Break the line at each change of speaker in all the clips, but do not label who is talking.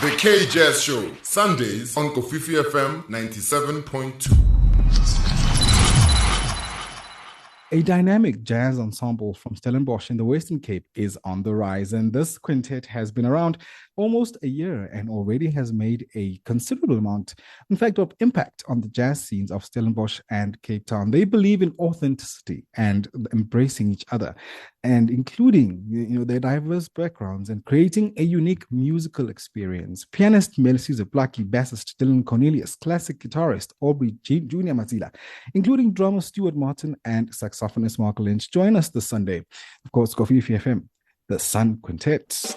The K-Jazz Show, Sundays on Kofifi FM 97.2.
A dynamic jazz ensemble from Stellenbosch in the Western Cape is on the rise, and this quintet has been around almost a year and already has made a considerable amount, in fact, of impact on the jazz scenes of Stellenbosch and Cape Town. They believe in authenticity and embracing each other, and including their diverse backgrounds and creating a unique musical experience. Pianist Melisizwe Plaatjie, bassist Dillon Cornelius, classic guitarist Aubrey Jr Matsila, including drummer Stuart and saxophonist Lynch, join us this Sunday. Of course, Kofifi FM, the Sun Quintet.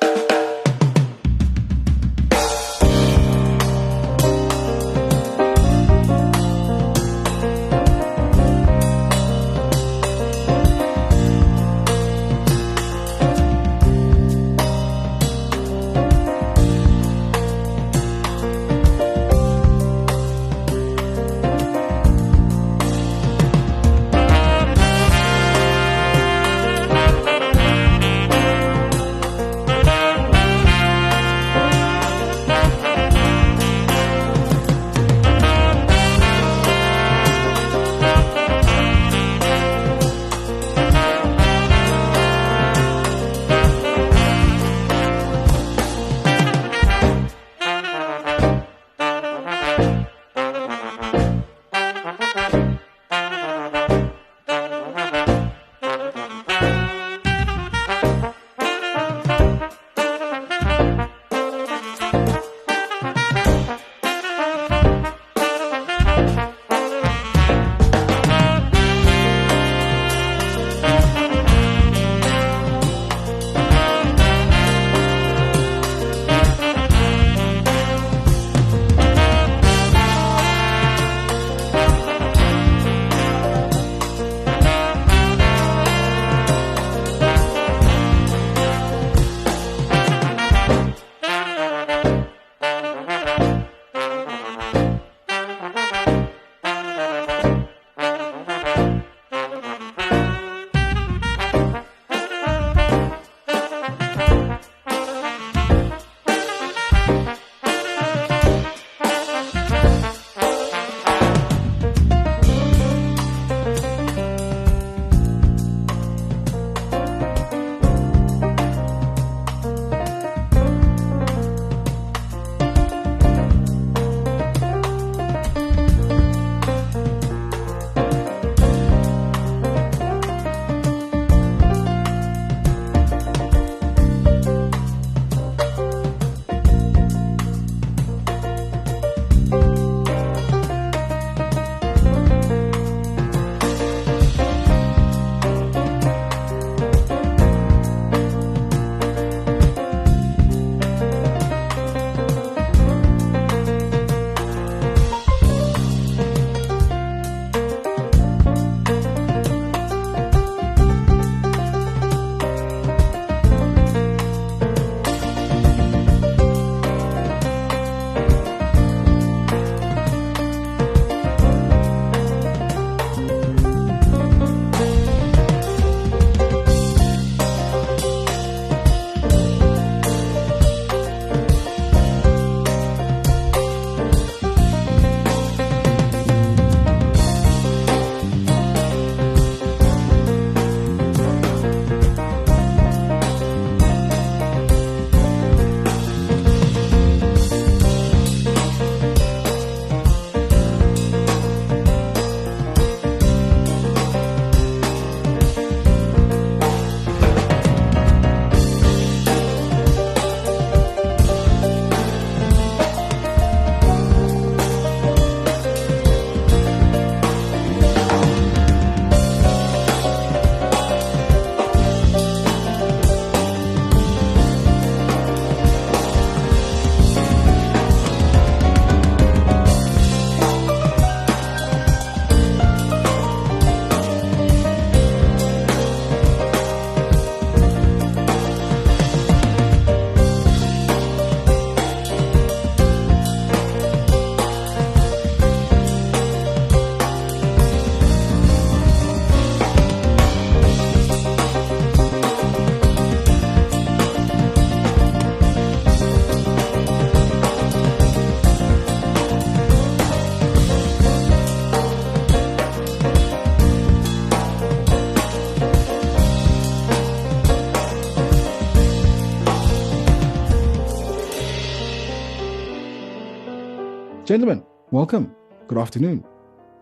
Gentlemen, welcome. Good afternoon.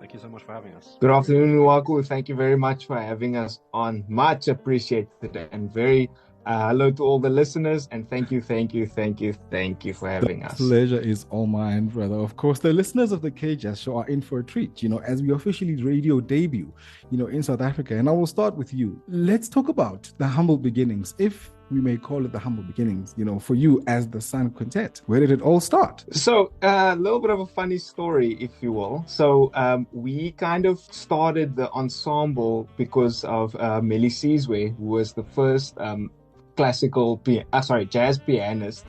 Thank you so much for having us.
Good afternoon, Nwaku. Thank you very much for having us on. Much appreciated, and very hello to all the listeners, and thank you for having us.
The pleasure is all mine, brother. Of course, the listeners of the K-Jazz Show are in for a treat, as we officially radio debut, in South Africa. And I will start with you. Let's talk about the humble beginnings, if we may call it the humble beginnings, for you as the Sun Quintet. Where did it all start?
So a little bit of a funny story, if you will. So we kind of started the ensemble because of Melisizwe, who was the first jazz pianist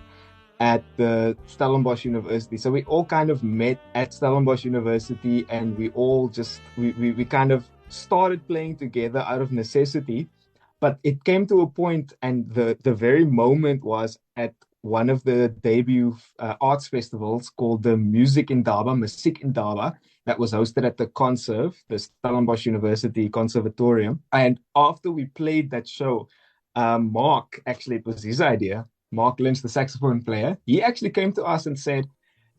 at the Stellenbosch University. So we all kind of met at Stellenbosch University, and we all just we kind of started playing together out of necessity. But it came to a point, and the very moment was at one of the debut arts festivals called the Music in Daba, that was hosted at the Conserve, the Stellenbosch University Conservatorium. And after we played that show, Mark, actually it was his idea, Mark Lynch, the saxophone player, he actually came to us and said,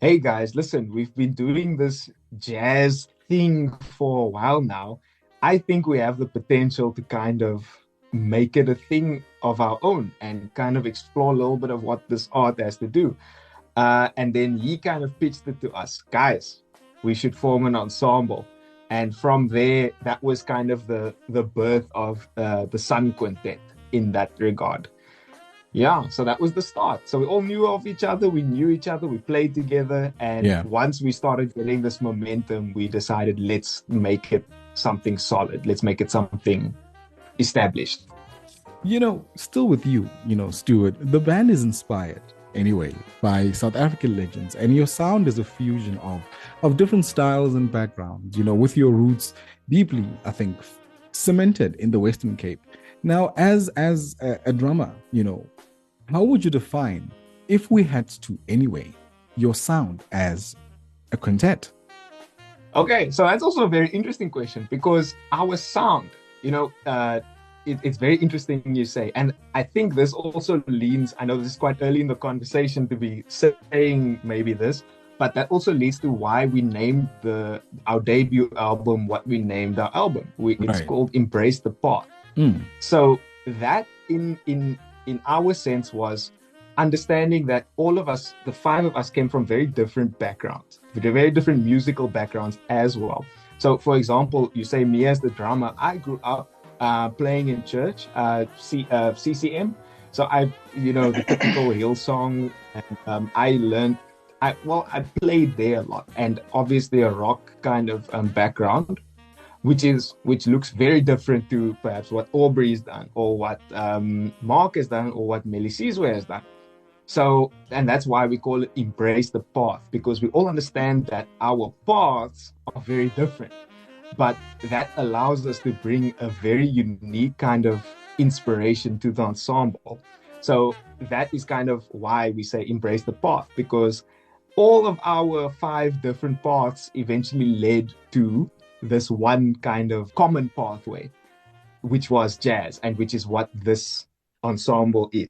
"Hey guys, listen, we've been doing this jazz thing for a while now. I think we have the potential to kind of make it a thing of our own and kind of explore a little bit of what this art has to do." And then he kind of pitched it to us. Guys, we should form an ensemble. And from there, that was kind of the birth of the Sun Quintet in that regard. Yeah, so that was the start. So we all knew of each other, we knew each other, we played together. And once we started getting this momentum, we decided, let's make it something solid. Let's make it something established.
Still with you, Stuart, the band is inspired anyway by South African legends, and your sound is a fusion of different styles and backgrounds, with your roots deeply, I think, cemented in the Western Cape. Now, as a drummer, how would you define, if we had to anyway, your sound as a quintet?
Okay, so that's also a very interesting question, because our sound, it's very interesting you say. And I think this also leans, I know this is quite early in the conversation to be saying maybe this, but that also leads to why we named our debut album what we named our album. It's called Embrace the Path. So that in our sense was understanding that all of us, the five of us, came from very different backgrounds, very different musical backgrounds as well. So for example, you say me as the drummer, I grew up playing in church, CCM. So I the typical Hillsong, and I played there a lot, and obviously a rock kind of background, which looks very different to perhaps what Aubrey has done, or what Mark has done, or what Melisizwe has done. So, and that's why we call it Embrace the Path, because we all understand that our paths are very different. But that allows us to bring a very unique kind of inspiration to the ensemble. So that is kind of why we say embrace the path, because all of our 5 different paths eventually led to this one kind of common pathway, which was jazz, and which is what this ensemble is.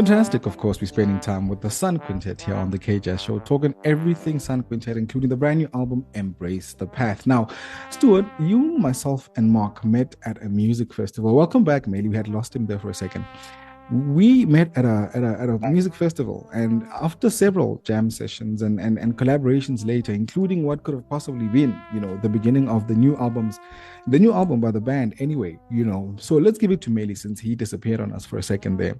Fantastic, of course. We're spending time with the Sun Quintet here on the KJazz Show, talking everything Sun Quintet, including the brand new album, Embrace the Path. Now, Stuart, you, myself, and Mark met at a music festival. Welcome back, Meli. We had lost him there for a second. We met at a music festival, and after several jam sessions and collaborations later, including what could have possibly been, the beginning of the new album by the band anyway, So let's give it to Meli since he disappeared on us for a second there.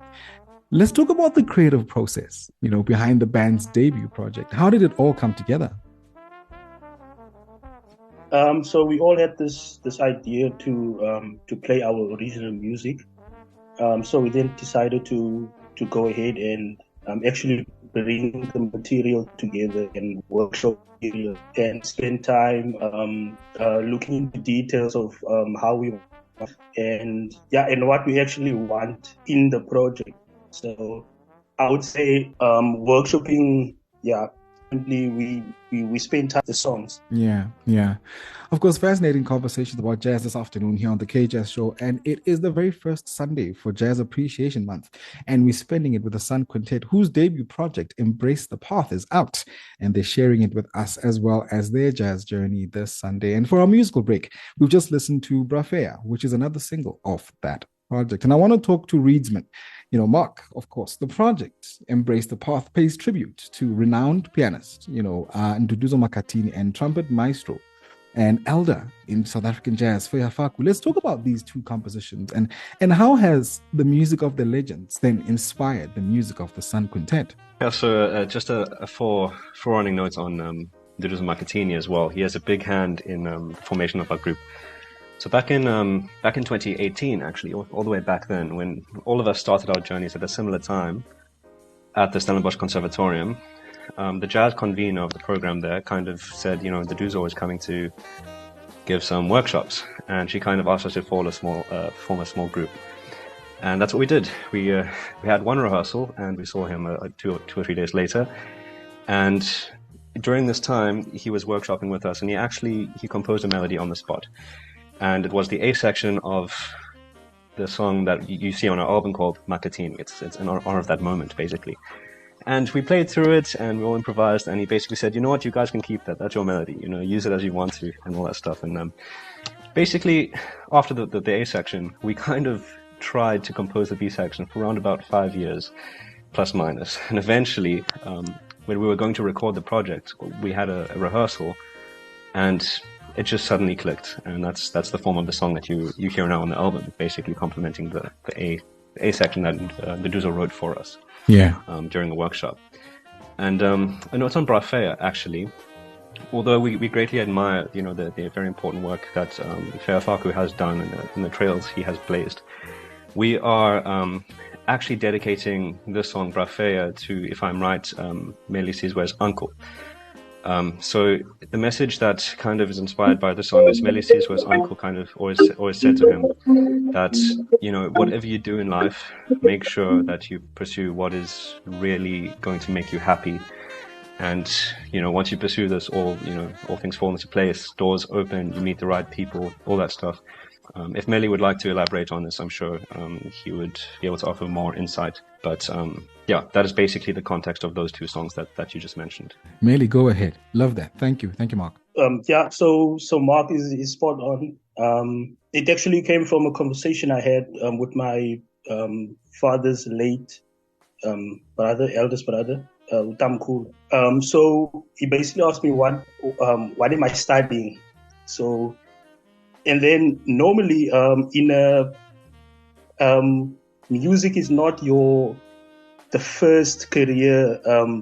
Let's talk about the creative process, behind the band's debut project. How did it all come together?
So we all had this idea to play our original music. So we then decided to go ahead and actually bring the material together and workshop it and spend time looking into details of how we want and what we actually want in the project. So I would say workshopping, we spend time with the songs.
Yeah. Of course, fascinating conversations about jazz this afternoon here on the KJazz Show. And it is the very first Sunday for Jazz Appreciation Month. And we're spending it with the Sun Quintet, whose debut project, Embrace the Path, is out. And they're sharing it with us as well as their jazz journey this Sunday. And for our musical break, we've just listened to Brafea, which is another single of that project. And I want to talk to Reedsman. Mark, of course, the project Embrace the Path pays tribute to renowned pianist, Nduduzo Makhathini, and trumpet maestro and elder in South African jazz, Feya Faku. Let's talk about these two compositions and how has the music of the legends then inspired the music of the Sun Quintet?
Yeah, so just a forewarning note on Nduduzo Makhathini as well. He has a big hand in the formation of our group. So back in 2018, actually, all the way back then, when all of us started our journeys at a similar time at the Stellenbosch Conservatorium, the jazz convener of the program there kind of said, Nduduzo is coming to give some workshops, and she kind of asked us to form a small group, and that's what we did. We had one rehearsal, and we saw him 2 or 3 days later, and during this time he was workshopping with us, and he composed a melody on the spot. And it was the A section of the song that you see on our album called Makhathini. It's in honor of that moment, basically. And we played through it, and we all improvised, and he basically said, you know what, you guys can keep that. That's your melody. Use it as you want to, and all that stuff. And basically, after the A section, we kind of tried to compose the B section for around about 5 years, plus minus. And eventually, when we were going to record the project, we had a rehearsal, and it just suddenly clicked, and that's the form of the song that you hear now on the album, basically complementing the A section that Nduduzo wrote for us during the workshop. And I know it's on Brafea, actually, although we greatly admire the very important work that Feya Faku has done in the trails he has blazed. We are actually dedicating this song Brafea to, if I'm right, Melisizwe's uncle. So the message that kind of is inspired by the song is Melisizwe's uncle kind of always said to him that, whatever you do in life, make sure that you pursue what is really going to make you happy. And, once you pursue this, all things fall into place, doors open, you meet the right people, all that stuff. If Meli would like to elaborate on this, I'm sure he would be able to offer more insight. But that is basically the context of those two songs that you just mentioned.
Meli, go ahead. Love that. Thank you, Mark.
So Mark is spot on. It actually came from a conversation I had with my father's late eldest brother, Utamkhulu. So he basically asked me what am I studying? So, and then normally music is not the first career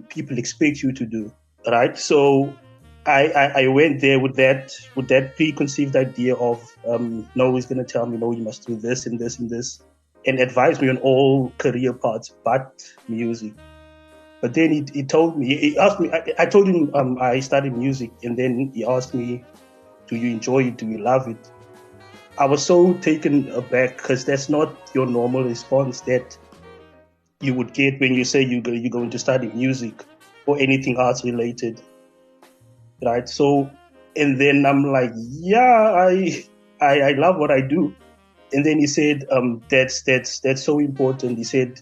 people expect you to do, right? So I went there with that preconceived idea of no, he's going to tell me, no, you must do this and this and this, and advise me on all career paths but music. But then he told me, he asked me, I told him I studied music, and then he asked me, do you enjoy it? Do you love it? I was so taken aback because that's not your normal response that you would get when you say you're going to study music or anything arts related, right? So, and then I'm like, I love what I do. And then he said, that's so important. He said,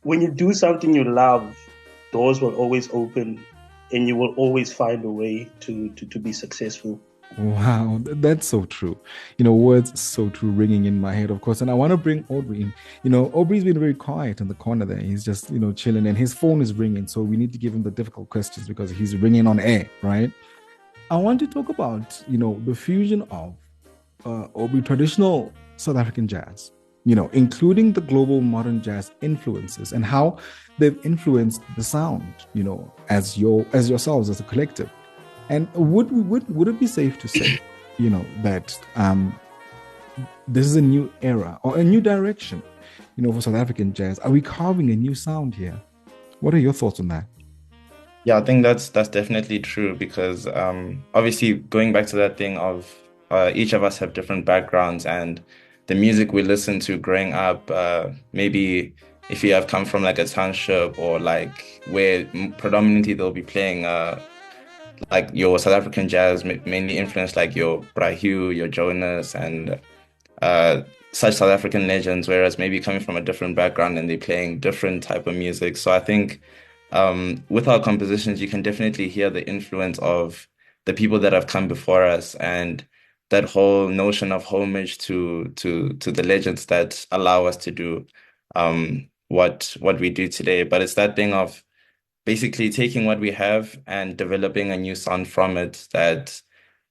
when you do something you love, doors will always open, and you will always find a way to be successful.
Wow, that's so true. Words so true ringing in my head, of course. And I want to bring Aubrey in. Aubrey's been very quiet in the corner there. He's just, chilling, and his phone is ringing. So we need to give him the difficult questions because he's ringing on air, right? I want to talk about, the fusion of Aubrey traditional South African jazz, including the global modern jazz influences and how they've influenced the sound, as yourselves as a collective. And would it be safe to say, that this is a new era or a new direction, for South African jazz? Are we carving a new sound here? What are your thoughts on that?
Yeah, I think that's definitely true because obviously going back to that thing of each of us have different backgrounds, and the music we listen to growing up, maybe if you have come from like a township or like where predominantly they'll be playing like your South African jazz, mainly influenced like your Brahu, your Jonas, and such South African legends, whereas maybe coming from a different background and they're playing different type of music. So I think with our compositions, you can definitely hear the influence of the people that have come before us, and that whole notion of homage to the legends that allow us to do what we do today. But it's that thing of basically taking what we have and developing a new sound from it that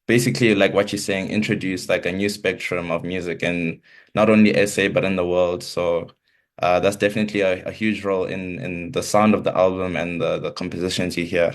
basically, like what you're saying, introduce like a new spectrum of music in not only SA but in the world. So that's definitely a huge role in the sound of the album and the compositions you hear.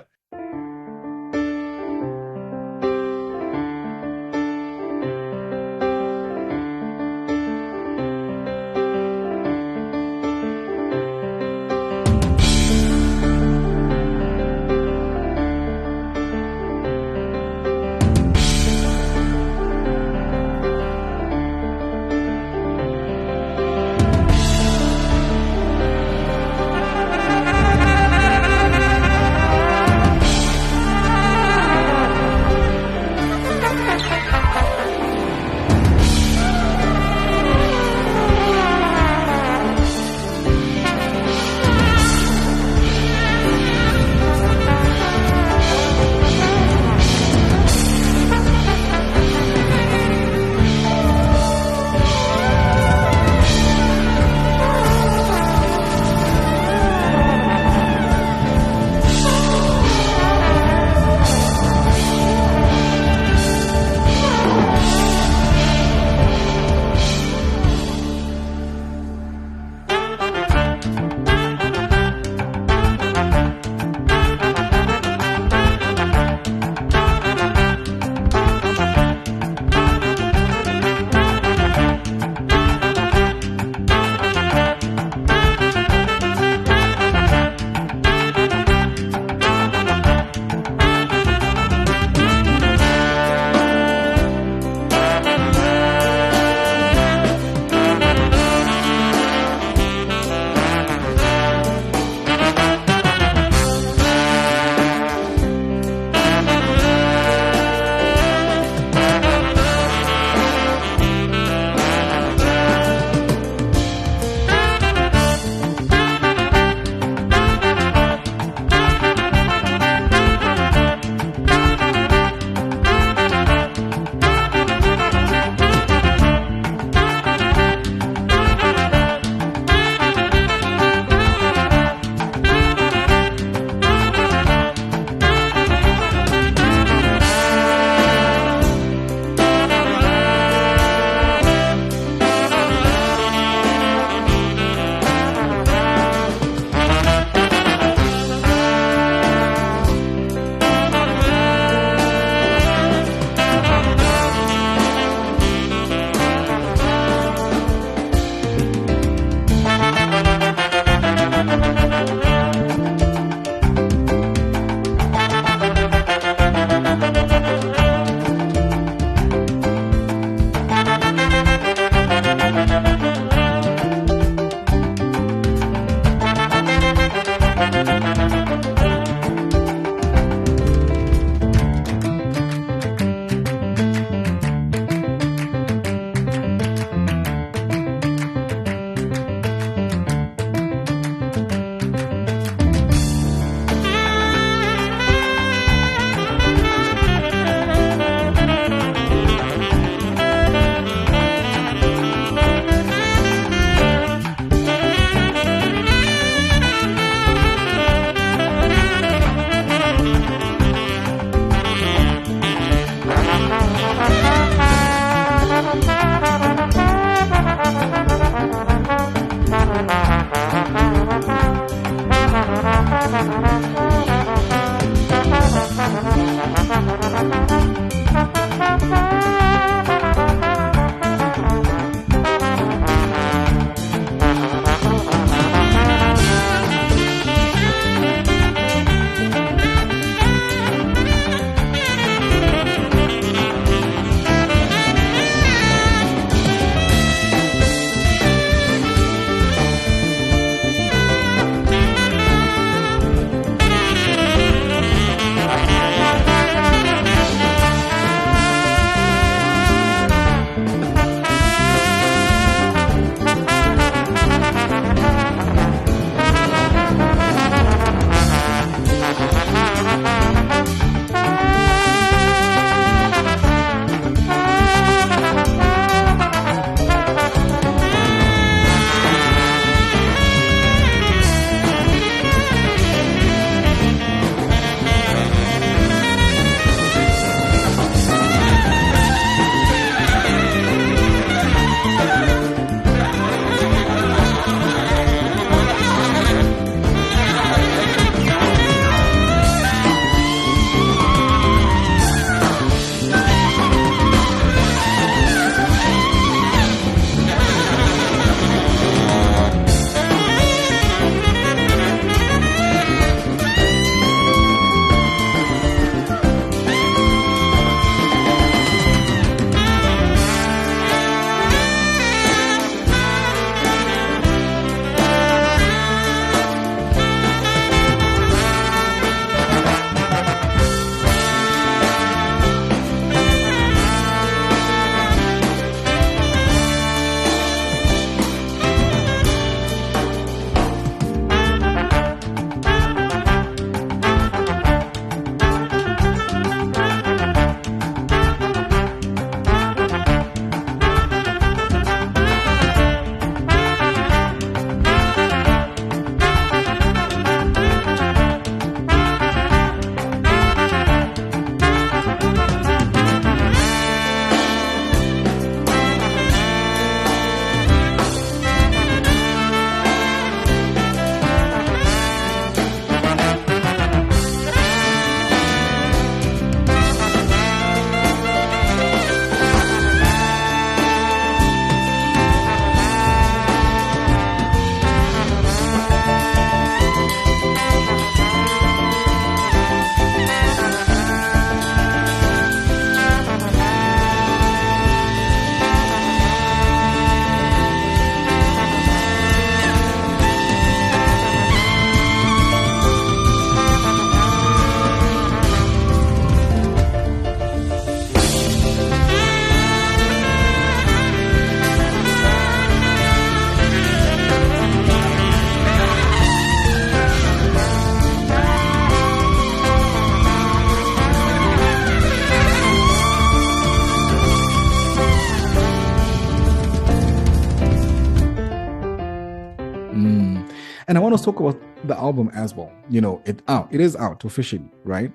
And I want to talk about the album as well. It is out officially, right?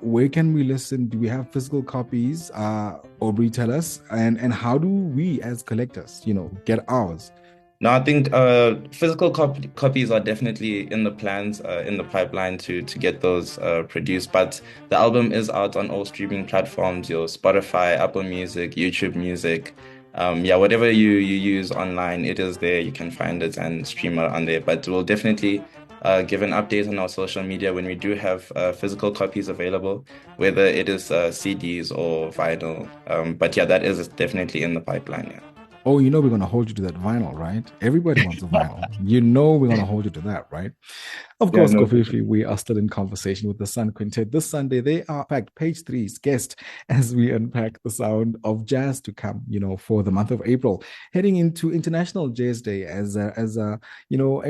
Where can we listen? Do we have physical copies? Aubrey, tell us. And how do we as collectors, get ours?
No, I think physical copies are definitely in the plans, in the pipeline to get those produced. But the album is out on all streaming platforms, your Spotify, Apple Music, YouTube Music. Whatever you use online, it is there. You can find it and stream it on there. But we'll definitely give an update on our social media when we do have physical copies available, whether it is CDs or vinyl. But yeah, that is definitely in the pipeline. Yeah.
Oh, we're going to hold you to that vinyl, right? Everybody wants a vinyl. We're going to hold you to that, right? Of course, Kofifi, we are still in conversation with the Sun Quintet. This Sunday, they are, in fact, page 3's guest as we unpack the sound of jazz to come, for the month of April, heading into International Jazz Day as a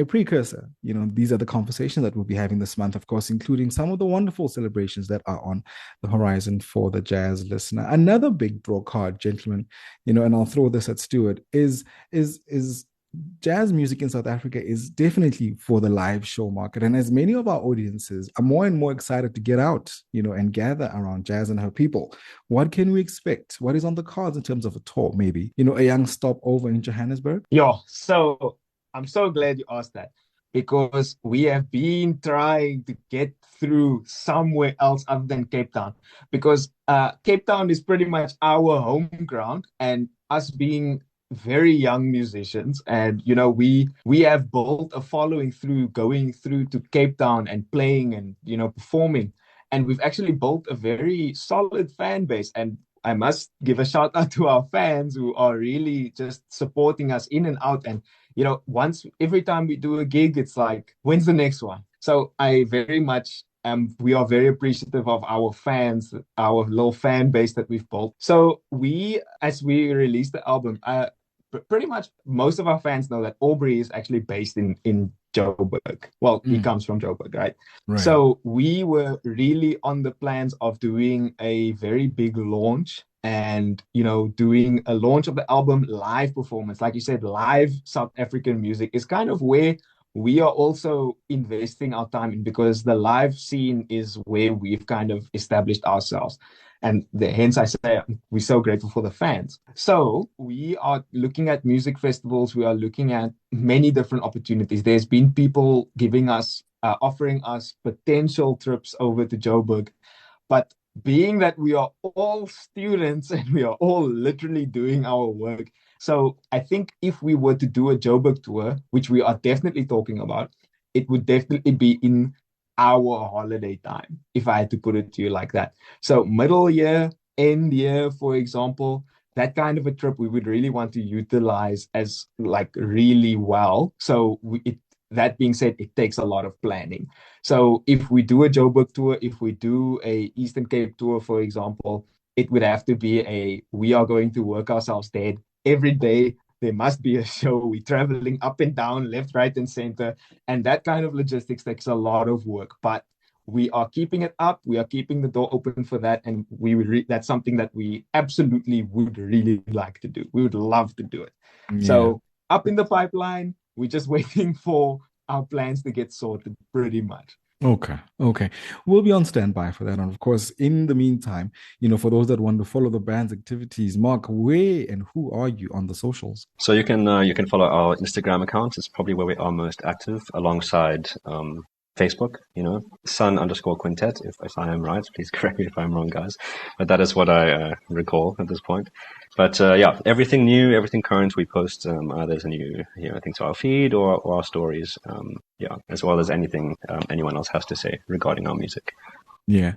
precursor. These are the conversations that we'll be having this month, of course, including some of the wonderful celebrations that are on the horizon for the jazz listener. Another big draw card, gentlemen, and I'll throw this at Stuart, is jazz music in South Africa is definitely for the live show market. And as many of our audiences are more and more excited to get out, and gather around jazz and her people, what can we expect? What is on the cards in terms of a tour, maybe? A young stop over in Johannesburg?
Yeah, so I'm so glad you asked that, because we have been trying to get through somewhere else other than Cape Town, because Cape Town is pretty much our home ground, and us being very young musicians, and we have built a following through going through to Cape Town and playing and performing, and we've actually built a very solid fan base. And I must give a shout out to our fans who are really just supporting us in and out. And every time we do a gig, it's like, when's the next one? So I very much we are very appreciative of our fans, our little fan base that we've built. So as we release the album, pretty much most of our fans know that Aubrey is actually based in Joburg. Well, he comes from Joburg, right? So we were really on the plans of doing a very big launch and, doing a launch of the album, live performance. Like you said, live South African music is kind of where we are also investing our time in, because the live scene is where we've kind of established ourselves. And hence I say we're so grateful for the fans. So we are looking at music festivals. We are looking at many different opportunities. There's been people offering us potential trips over to Joburg. But being that we are all students and we are all literally doing our work, so I think if we were to do a Joburg tour, which we are definitely talking about, it would definitely be in our holiday time, if I had to put it to you like that. So middle year, end year, for example, that kind of a trip we would really want to utilize as like really well. So that being said, it takes a lot of planning. So if we do a Joburg tour, if we do a Eastern Cape tour, for example, it would have to be we are going to work ourselves dead every day. There must be a show. We're traveling up and down, left, right, and center. And that kind of logistics takes a lot of work. But we are keeping it up. We are keeping the door open for that. And that's something that we absolutely would really like to do. We would love to do it. Yeah. So up in the pipeline, we're just waiting for our plans to get sorted pretty much.
Okay. We'll be on standby for that. And of course, in the meantime, for those that want to follow the band's activities, Mark, where and who are you on the socials?
So you can follow our Instagram account. It's probably where we are most active, alongside Facebook, Sun_Quintet, if I am right. Please correct me if I'm wrong, guys. But that is what I recall at this point. But everything new, everything current, we post either as a new thing to our feed or our stories, as well as anything anyone else has to say regarding our music.
Yeah.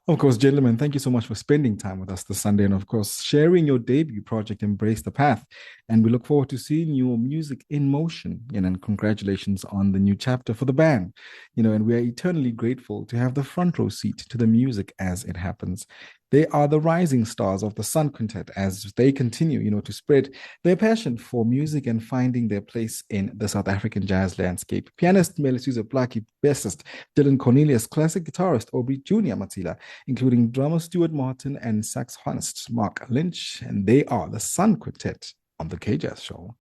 Of course, gentlemen, thank you so much for spending time with us this Sunday, and of course, sharing your debut project, Embrace the Path. And we look forward to seeing your music in motion. And congratulations on the new chapter for the band. And we are eternally grateful to have the front row seat to the music as it happens. They are the rising stars of the Sun Quintet as they continue, to spread their passion for music and finding their place in the South African jazz landscape. Pianist Melisizwe Plaatjie, bassist Dillon Cornelius, classic guitarist Aubrey Jr Matsila, including drummer Stuart Martin and saxophonist Lynch, and they are the Sun Quintet on the K-Jazz Show.